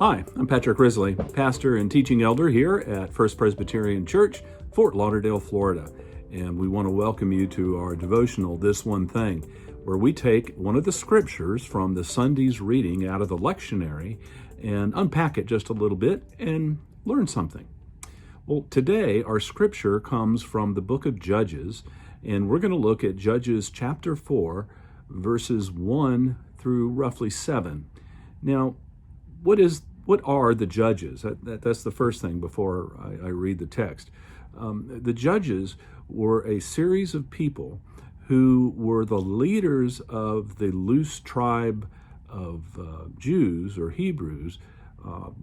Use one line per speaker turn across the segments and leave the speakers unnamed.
Hi, I'm Patrick Risley, pastor and teaching elder here at First Presbyterian Church, Fort Lauderdale, Florida. And we want to welcome you to our devotional, This One Thing, where we take one of the scriptures from the Sunday's reading out of the lectionary and unpack it just a little bit and learn something. Well, today our scripture comes from the book of Judges, and we're going to look at Judges chapter 4, verses 1 through roughly 7. Now, what are the judges? That's the first thing before I read the text. The judges were a series of people who were the leaders of the loose tribe of Jews or Hebrews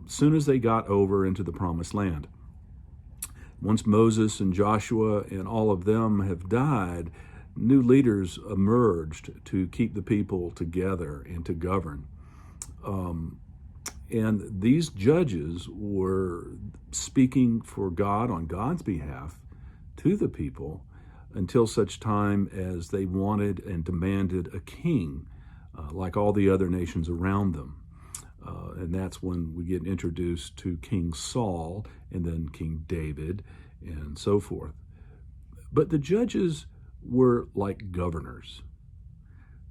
soon as they got over into the Promised Land. Once Moses and Joshua and all of them have died, new leaders emerged to keep the people together and to govern. And these judges were speaking for God on God's behalf to the people until such time as they wanted and demanded a king, like all the other nations around them. And that's when we get introduced to King Saul and then King David and so forth. But the judges were like governors.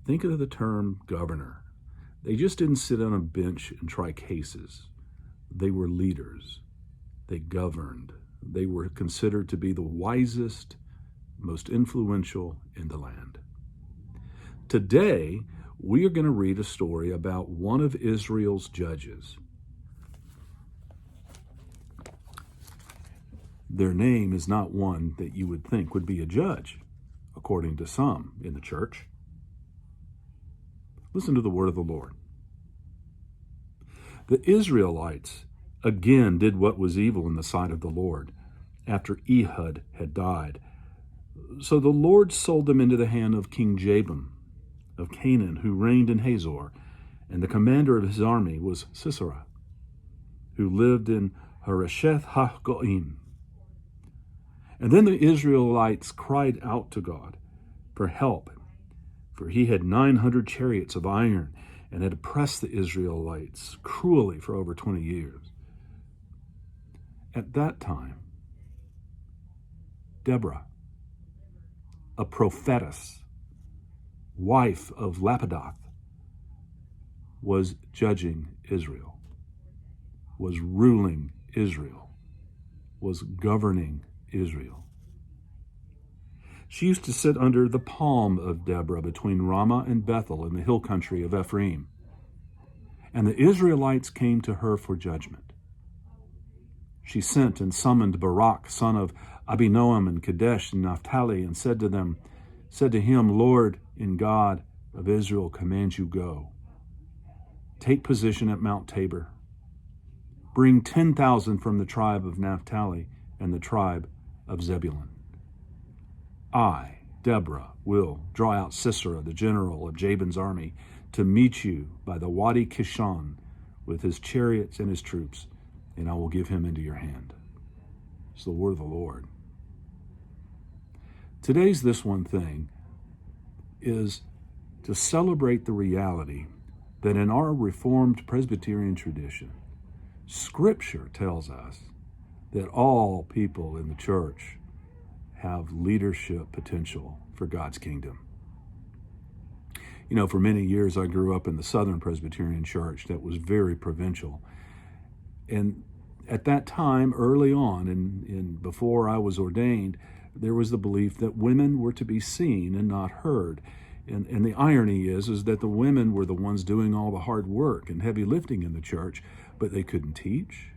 Think of the term governor. They just didn't sit on a bench and try cases. They were leaders. They governed. They were considered to be the wisest, most influential in the land. Today, we are going to read a story about one of Israel's judges. Their name is not one that you would think would be a judge, according to some in the church. Listen to the word of the Lord. The Israelites again did what was evil in the sight of the Lord, after Ehud had died. So the Lord sold them into the hand of King Jabin of Canaan, who reigned in Hazor, and the commander of his army was Sisera, who lived in Harosheth HaGoim. And then the Israelites cried out to God for help, for he had 900 chariots of iron and had oppressed the Israelites cruelly for over 20 years. At that time, Deborah, a prophetess, wife of Lapidoth, was judging Israel, was ruling Israel, was governing Israel. She used to sit under the palm of Deborah between Ramah and Bethel in the hill country of Ephraim. And the Israelites came to her for judgment. She sent and summoned Barak, son of Abinoam in Kadesh and Naphtali, and said to him, Lord, in God of Israel, commands you go. Take position at Mount Tabor. Bring 10,000 from the tribe of Naphtali and the tribe of Zebulun. I, Deborah, will draw out Sisera, the general of Jabin's army, to meet you by the Wadi Kishon with his chariots and his troops, and I will give him into your hand. It's the word of the Lord. Today's This One Thing is to celebrate the reality that in our Reformed Presbyterian tradition, Scripture tells us that all people in the church have leadership potential for God's kingdom. You know, for many years I grew up in the Southern Presbyterian Church that was very provincial. And at that time, early on, and before I was ordained, there was the belief that women were to be seen and not heard. And the irony is that the women were the ones doing all the hard work and heavy lifting in the church, but they couldn't teach,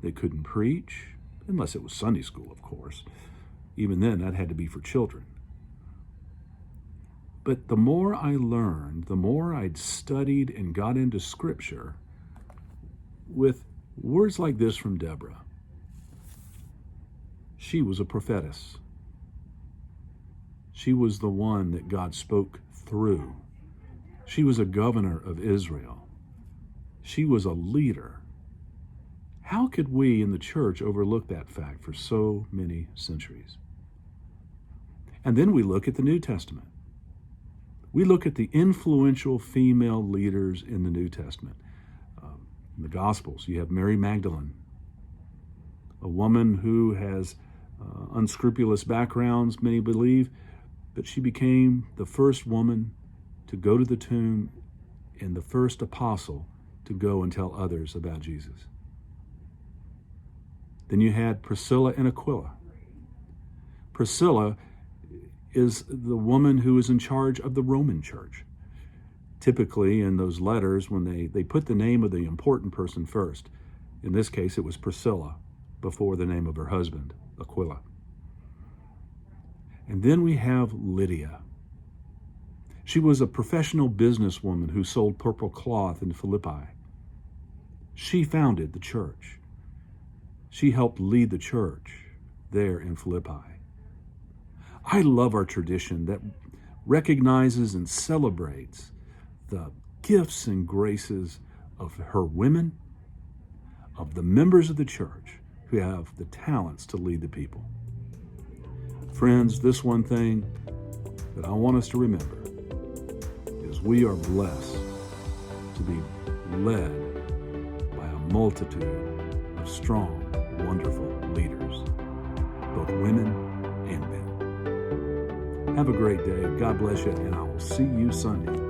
they couldn't preach, unless it was Sunday school, of course. Even then, that had to be for children. But the more I learned, the more I'd studied and got into Scripture with words like this from Deborah. She was a prophetess. She was the one that God spoke through. She was a governor of Israel. She was a leader. How could we in the church overlook that fact for so many centuries? And then we look at the New Testament. We look at the influential female leaders in the New Testament. In the Gospels, you have Mary Magdalene, a woman who has unscrupulous backgrounds, many believe, but she became the first woman to go to the tomb and the first apostle to go and tell others about Jesus. Then you had Priscilla and Aquila. Priscilla is the woman who is in charge of the Roman church. Typically in those letters, when they put the name of the important person first. In this case, it was Priscilla before the name of her husband, Aquila. And then we have Lydia. She was a professional businesswoman who sold purple cloth in Philippi. She founded the church. She helped lead the church there in Philippi. I love our tradition that recognizes and celebrates the gifts and graces of her women, of the members of the church who have the talents to lead the people. Friends, this one thing that I want us to remember is we are blessed to be led by a multitude of strong, wonderful leaders, both women and men. Have a great day. God bless you, and I will see you Sunday.